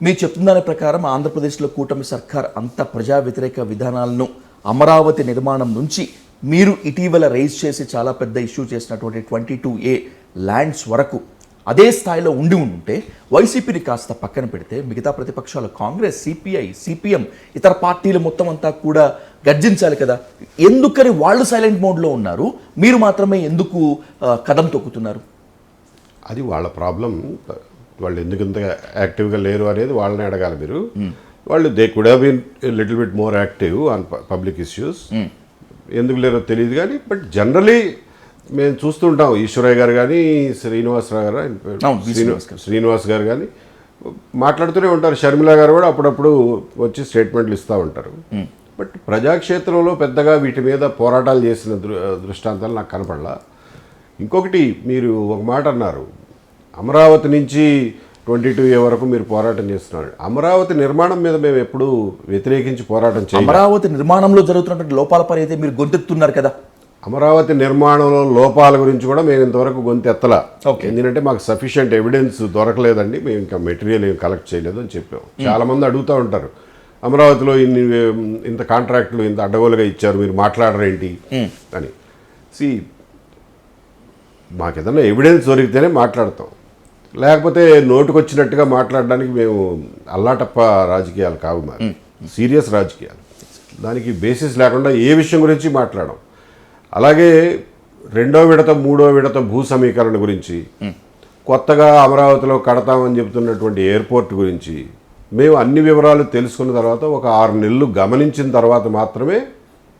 మీరు చెప్తున్న దాని ప్రకారం ఆంధ్రప్రదేశ్లో కూటమి సర్కార్ అంత ప్రజా వ్యతిరేక విధానాలను అమరావతి నిర్మాణం నుంచి మీరు ఇటీవల రైజ్ చేసి చాలా పెద్ద ఇష్యూ చేసినటువంటి 22A ల్యాండ్స్ వరకు అదే స్థాయిలో ఉంటే వైసీపీని కాస్త పక్కన పెడితే మిగతా ప్రతిపక్షాలు కాంగ్రెస్, సిపిఐ, సిపిఎం, ఇతర పార్టీలు మొత్తం అంతా కూడా గర్జించాలి కదా. ఎందుకని వాళ్ళు సైలెంట్ మోడ్లో ఉన్నారు, మీరు మాత్రమే ఎందుకు కదం తొక్కుతున్నారు? అది వాళ్ళ ప్రాబ్లం. వాళ్ళు ఎందుకు ఇంత యాక్టివ్గా లేరు అనేది వాళ్ళని అడగాలి మీరు. వాళ్ళు they could have been little bit more active on public issues. ఎందుకు లేరో తెలియదు కానీ బట్ జనరలీ మేము చూస్తుంటాం. ఈశ్వరయ్య గారు కానీ శ్రీనివాస్ గారు కానీ మాట్లాడుతూనే ఉంటారు. షర్మిల గారు కూడా అప్పుడప్పుడు వచ్చి స్టేట్మెంట్లు ఇస్తూ ఉంటారు. బట్ ప్రజాక్షేత్రంలో పెద్దగా వీటి మీద పోరాటాలు చేసిన దృష్టాంతాలు నాకు కనపడలా. ఇంకొకటి, మీరు ఒక మాట అన్నారు, అమరావతి నుంచి 22A వరకు మీరు పోరాటం చేస్తున్నారు. అమరావతి నిర్మాణం మీద మేము ఎప్పుడు వ్యతిరేకించి పోరాటం చేయాలి. అమరావతి నిర్మాణంలో జరుగుతున్నటువంటి లోపాల పని అయితే మీరు గొంతెత్తున్నారు కదా. అమరావతి నిర్మాణంలో లోపాల గురించి కూడా మేము ఇంతవరకు గొంతెత్తలా. ఎందుకంటే మాకు సఫిషియంట్ ఎవిడెన్స్ దొరకలేదండి, మేము ఇంకా మెటీరియల్ ఏం కలెక్ట్ చేయలేదు అని చెప్పాం. చాలామంది అడుగుతూ ఉంటారు, అమరావతిలో ఇంత కాంట్రాక్టులు ఇంత అడ్డగోలుగా ఇచ్చారు, మీరు మాట్లాడరేంటి అని. మాకు ఏదైనా ఎవిడెన్స్ దొరికితేనే మాట్లాడతాం, లేకపోతే నోటుకొచ్చినట్టుగా మాట్లాడడానికి మేము అల్లాటప్ప రాజకీయాలు కావు, మాకు సీరియస్ రాజకీయాలు. దానికి బేసిస్ లేకుండా ఏ విషయం గురించి మాట్లాడడం. అలాగే 2వ విడత 3వ విడత భూ సమీకరణ గురించి, కొత్తగా అమరావతిలో కడతామని చెబుతున్నటువంటి ఎయిర్పోర్ట్ గురించి మేము అన్ని వివరాలు తెలుసుకున్న తర్వాత ఒక 6 నెలలు గమనించిన తర్వాత మాత్రమే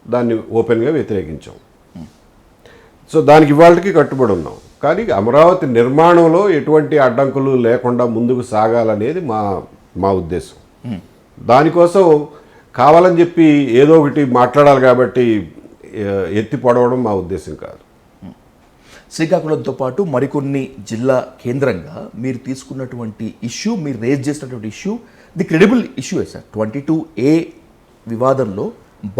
దాన్ని ఓపెన్గా వ్యతిరేకించాం. సో దానికి ఇవాళకి కట్టుబడి ఉన్నాం. కానీ అమరావతి నిర్మాణంలో ఎటువంటి అడ్డంకులు లేకుండా ముందుకు సాగాలనేది మా ఉద్దేశం. దానికోసం కావాలని చెప్పి ఏదో ఒకటి మాట్లాడాలి కాబట్టి ఎత్తి పొడవడం మా ఉద్దేశం కాదు. శ్రీకాకుళంతో పాటు మరికొన్ని జిల్లా కేంద్రంగా మీరు తీసుకున్నటువంటి ఇష్యూ, మీరు రేజ్ చేసినటువంటి issue the credible issue sir. 22A వివాదంలో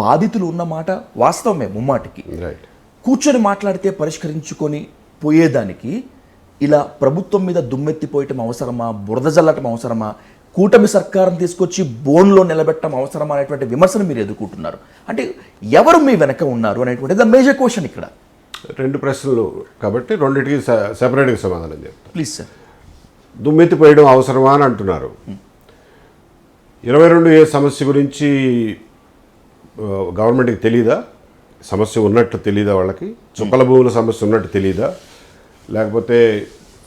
బాధితులు ఉన్నమాట వాస్తవమే ముమ్మాటికి. రైట్. కూర్చొని మాట్లాడితే పరిష్కరించుకొని పోయేదానికి ఇలా ప్రభుత్వం మీద దుమ్మెత్తిపోయటం అవసరమా, బురద జల్లటం అవసరమా, కూటమి సర్కారం తీసుకొచ్చి బోన్లో నిలబెట్టడం అవసరమా అనేటువంటి విమర్శను మీరు ఎదుర్కొంటున్నారు. అంటే ఎవరు మీ వెనక ఉన్నారు అనేటువంటిది ద మేజర్ క్వశ్చన్ ఇక్కడ. 2 ప్రశ్నలు కాబట్టి రెండింటికి సెపరేట్గా సమాధానం చెప్తాను. Please sir. దుమ్మెత్తిపోయడం అవసరమా అని అంటున్నారు. 22A సమస్య గురించి గవర్నమెంట్కి తెలీదా? సమస్య ఉన్నట్టు తెలీదా? వాళ్ళకి చుక్కల భూముల సమస్య ఉన్నట్టు తెలీదా? లేకపోతే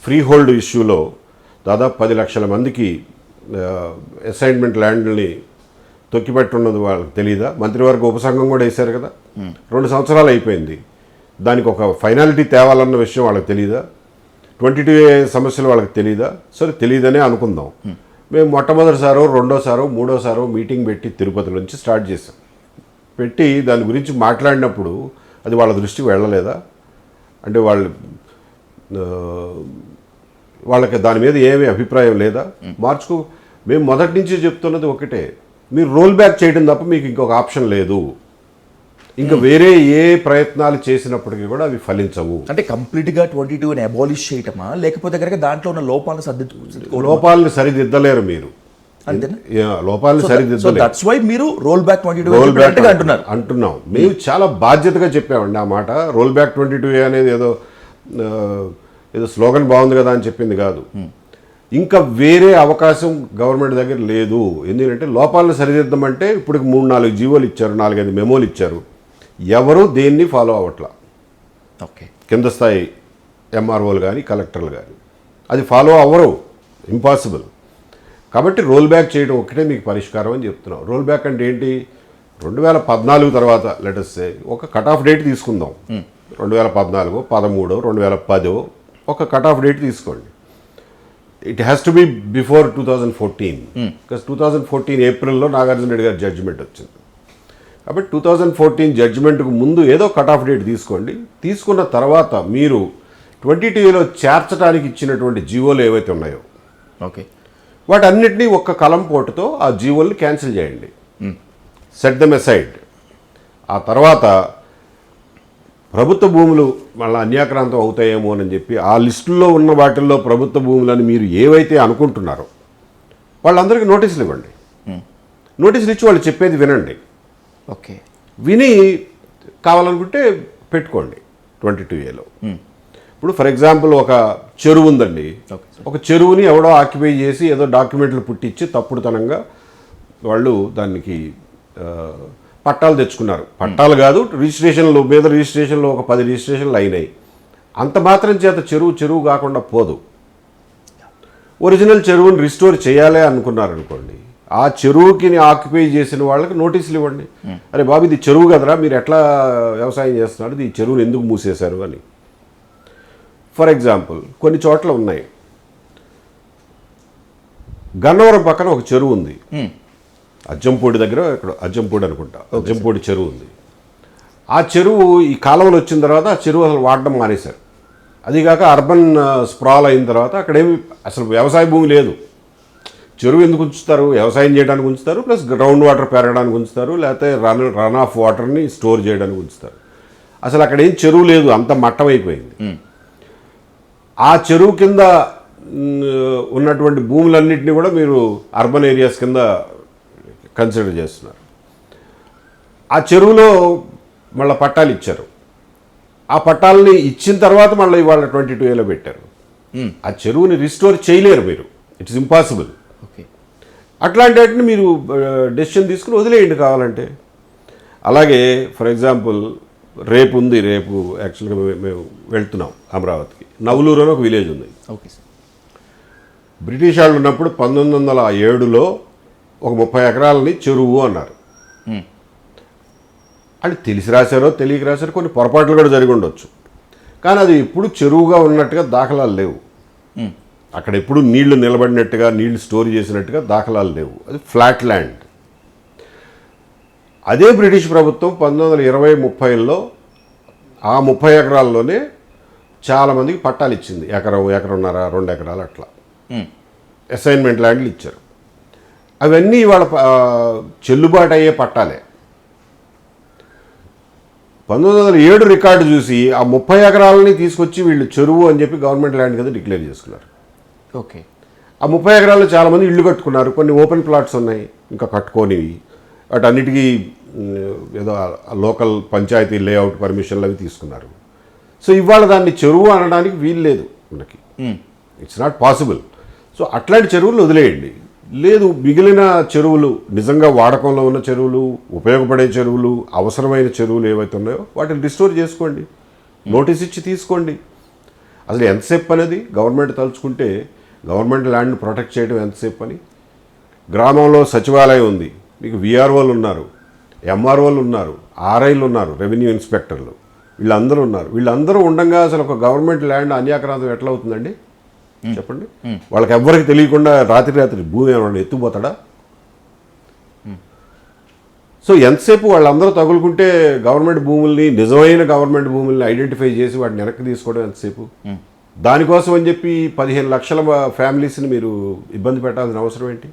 ఫ్రీ హోల్డ్ ఇష్యూలో దాదాపు 10 లక్షల మందికి అసైన్మెంట్ ల్యాండ్ని తొక్కిపెట్టున్నది వాళ్ళకి తెలీదా? మంత్రివర్గ ఉపసంఘం కూడా వేశారు కదా, 2 సంవత్సరాలు అయిపోయింది. దానికి ఒక ఫైనాలిటీ తేవాలన్న విషయం వాళ్ళకి తెలీదా? 22A సమస్యలు వాళ్ళకి తెలీదా? సరే, తెలీదనే అనుకుందాం. మేము మొట్టమొదటిసారో 2వసారో 3వసారో మీటింగ్ పెట్టి తిరుపతి నుంచి స్టార్ట్ చేసాం. పెట్టి దాని గురించి మాట్లాడినప్పుడు అది వాళ్ళ దృష్టికి వెళ్ళలేదా? అంటే వాళ్ళకి దాని మీద ఏమీ అభిప్రాయం లేదా? మేము మొదటి నుంచి చెప్తున్నది ఒకటే, మీరు రోల్ బ్యాక్ చేయడం తప్ప మీకు ఇంకొక ఆప్షన్ లేదు. ఇంకా వేరే ఏ ప్రయత్నాలు చేసినప్పటికీ కూడా అవి ఫలించవు. అంటే కంప్లీట్గా 22ని అబాలిష్ చేయటమా, లేకపోతే కనుక దాంట్లో ఉన్న లోపాలను సరిదిద్దలేరు మీరు. లోపాలను సరిదిద్దలేరు. రోల్ బ్యాక్ అంటున్నాం. మేము చాలా బాధ్యతగా చెప్పామండి ఆ మాట. రోల్ బ్యాక్ 22A అనేది ఏదో స్లోగన్ బాగుంది కదా అని చెప్పింది కాదు. ఇంకా వేరే అవకాశం గవర్నమెంట్ దగ్గర లేదు. ఎందుకంటే లోపాలను సరిదిద్దమంటే ఇప్పుడు 3-4 జీవోలు ఇచ్చారు, 4-5 మెమోలు ఇచ్చారు. ఎవరు దేన్ని ఫాలో అవ్వట్లా. ఓకే, కింద స్థాయి ఎంఆర్ఓలు కానీ కలెక్టర్లు కానీ అది ఫాలో అవ్వరు, ఇంపాసిబుల్. కాబట్టి రోల్ బ్యాక్ చేయడం ఒకటే మీకు పరిష్కారం అని చెప్తున్నాం. రోల్ బ్యాక్ అంటే ఏంటి? 2014 తర్వాత లెటస్ సే ఒక కట్ ఆఫ్ డేట్ తీసుకుందాం. 2014, 13, 2010 ఒక కట్ ఆఫ్ డేట్ తీసుకోండి. It has to be before 2014. Because 2014 ఏప్రిల్లో నాగార్జున రెడ్డి గారి జడ్జిమెంట్ వచ్చింది. కాబట్టి 2014 జడ్జిమెంట్కు ముందు ఏదో కట్ ఆఫ్ డేట్ తీసుకోండి. తీసుకున్న తర్వాత మీరు 22లో చేర్చడానికి ఇచ్చినటువంటి జీవోలు ఏవైతే ఉన్నాయో ఓకే, వాటన్నిటినీ ఒక్క కలం పోటుతో ఆ జీవోల్ని క్యాన్సిల్ చేయండి. Set them aside. ఆ తర్వాత ప్రభుత్వ భూములు మళ్ళీ అన్యాక్రాంతం అవుతాయేమో అని చెప్పి ఆ లిస్టుల్లో ఉన్న వాటిల్లో ప్రభుత్వ భూములని మీరు ఏవైతే అనుకుంటున్నారో వాళ్ళందరికీ నోటీసులు ఇవ్వండి. నోటీసులు ఇచ్చి వాళ్ళు చెప్పేది వినండి. ఓకే. విని కావాలనుకుంటే పెట్టుకోండి 22A. ఇప్పుడు ఫర్ ఎగ్జాంపుల్ ఒక చెరువు ఉందండి. ఒక చెరువుని ఎవడో ఆక్యుపై చేసి ఏదో డాక్యుమెంట్లు పుట్టించి తప్పుడుతనంగా వాళ్ళు దానికి పట్టాలు తెచ్చుకున్నారు. పట్టాలు కాదు, రిజిస్ట్రేషన్లు మీద రిజిస్ట్రేషన్లు ఒక 10 రిజిస్ట్రేషన్లు అయినాయి. అంత మాత్రం చేత చెరువు కాకుండా పోదు. ఒరిజినల్ చెరువుని రిస్టోర్ చేయాలి అనుకున్నారనుకోండి, ఆ చెరువుకి ఆక్యుపై చేసిన వాళ్ళకి నోటీసులు ఇవ్వండి. అరే బాబు, ఇది చెరువు కదరా, మీరు ఎట్లా వ్యవసాయం చేస్తున్నారు, ఈ చెరువుని ఎందుకు మూసేశారు అని. ఫర్ ఎగ్జాంపుల్ కొన్ని చోట్ల ఉన్నాయి. గన్నవరం పక్కన ఒక చెరువు ఉంది, అజ్జంపూడి దగ్గర, ఇక్కడ అజ్జంపూడి అనుకుంటా, అజ్జంపూడి చెరువు ఉంది. ఆ చెరువు ఈ కాలువలు వచ్చిన తర్వాత ఆ చెరువు అసలు వాడడం మానేశారు. అదిగాక అర్బన్ స్ప్రాల్ అయిన తర్వాత అక్కడేమి అసలు వ్యవసాయ భూమి లేదు. చెరువు ఎందుకు ఉంచుతారు? వ్యవసాయం చేయడానికి ఉంచుతారు, ప్లస్ గ్రౌండ్ వాటర్ పెరగడానికి ఉంచుతారు, లేకపోతే రన్ ఆఫ్ వాటర్ని స్టోర్ చేయడానికి ఉంచుతారు. అసలు అక్కడ ఏం చెరువు లేదు, అంత మట్టం అయిపోయింది. ఆ చెరువు కింద ఉన్నటువంటి భూములన్నింటినీ కూడా మీరు అర్బన్ ఏరియాస్ కింద కన్సిడర్ చేస్తున్నారు. ఆ చెరువులో మళ్ళీ పట్టాలు ఇచ్చారు. ఆ పట్టాలని ఇచ్చిన తర్వాత మళ్ళీ ఇవాళ 22Aలో పెట్టారు. ఆ చెరువుని రిస్టోర్ చేయలేరు మీరు, ఇట్స్ ఇంపాసిబుల్. ఓకే. అట్లాంటి వాటిని మీరు డెసిషన్ తీసుకుని వదిలేయండి కావాలంటే. అలాగే ఫర్ ఎగ్జాంపుల్ రేపు యాక్చువల్గా మేము వెళ్తున్నాం అమరావతికి. నవలూరు అని ఒక విలేజ్ ఉంది. Okay sir. బ్రిటిష్ వాళ్ళు ఉన్నప్పుడు 1907లో ఒక 30 ఎకరాలని చెరువు అన్నారు. అది తెలిసి రాశారో తెలియక రాశారో, కొన్ని పొరపాట్లు కూడా జరిగి ఉండొచ్చు. కానీ అది ఎప్పుడు చెరువుగా ఉన్నట్టుగా దాఖలాలు లేవు. అక్కడ ఎప్పుడు నీళ్లు నిలబడినట్టుగా, నీళ్లు స్టోర్ చేసినట్టుగా దాఖలాలు లేవు. అది ఫ్లాట్ ల్యాండ్. అదే బ్రిటిష్ ప్రభుత్వం 1920-30లో ఆ 30 ఎకరాల్లోనే చాలామందికి పట్టాలు ఇచ్చింది. ఎకరన్నర 2 ఎకరాలు అట్లా అసైన్మెంట్ ల్యాండ్లు ఇచ్చారు. అవన్నీ ఇవాళ చెల్లుబాటు అయ్యే పట్టాలే. 1907 రికార్డు చూసి ఆ 30 ఎకరాలని తీసుకొచ్చి వీళ్ళు చెరువు అని చెప్పి గవర్నమెంట్ ల్యాండ్ కింద డిక్లేర్ చేసుకున్నారు. ఓకే. ఆ 30 ఎకరాల్లో చాలామంది ఇళ్ళు కట్టుకున్నారు. కొన్ని ఓపెన్ ప్లాట్స్ ఉన్నాయి ఇంకా కట్టుకోనివి. వాటన్నిటికీ ఏదో లోకల్ పంచాయతీ లేఅవుట్ పర్మిషన్లు అవి తీసుకున్నారు. సో ఇవాళ దాన్ని చెరువు అనడానికి వీలు లేదు మనకి. It's not possible. సో అట్లాంటి చెరువులు వదిలేయండి. లేదు, మిగిలిన చెరువులు, నిజంగా వాడకంలో ఉన్న చెరువులు, ఉపయోగపడే చెరువులు, అవసరమైన చెరువులు ఏవైతే ఉన్నాయో వాటిని రిస్టోర్ చేసుకోండి, నోటీస్ ఇచ్చి తీసుకోండి. అసలు ఎంతసేపు అనేది గవర్నమెంట్ తలుచుకుంటే గవర్నమెంట్ ల్యాండ్ని ప్రొటెక్ట్ చేయడం ఎంతసేపు అని. గ్రామంలో సచివాలయం ఉంది, మీకు విఆర్ఓలు ఉన్నారు, ఎంఆర్ఓలు ఉన్నారు, ఆర్ఐలు ఉన్నారు, రెవెన్యూ ఇన్స్పెక్టర్లు, వీళ్ళందరూ ఉన్నారు. వీళ్ళందరూ ఉండగా అసలు ఒక గవర్నమెంట్ ల్యాండ్ అన్యాక్రాంతం ఎట్లా అవుతుందండి చెప్పండి. వాళ్ళకి ఎవ్వరికి తెలియకుండా రాత్రి భూమి ఏమన్నా ఎత్తుపోతాడా? సో ఎంతసేపు వాళ్ళందరూ తగులుకుంటే గవర్నమెంట్ భూముల్ని, నిజమైన గవర్నమెంట్ భూముల్ని ఐడెంటిఫై చేసి వాటిని వెనక్కి తీసుకోవడం ఎంతసేపు? దానికోసం అని చెప్పి 15 లక్షల ఫ్యామిలీస్ని మీరు ఇబ్బంది పెట్టాల్సిన అవసరం ఏంటి?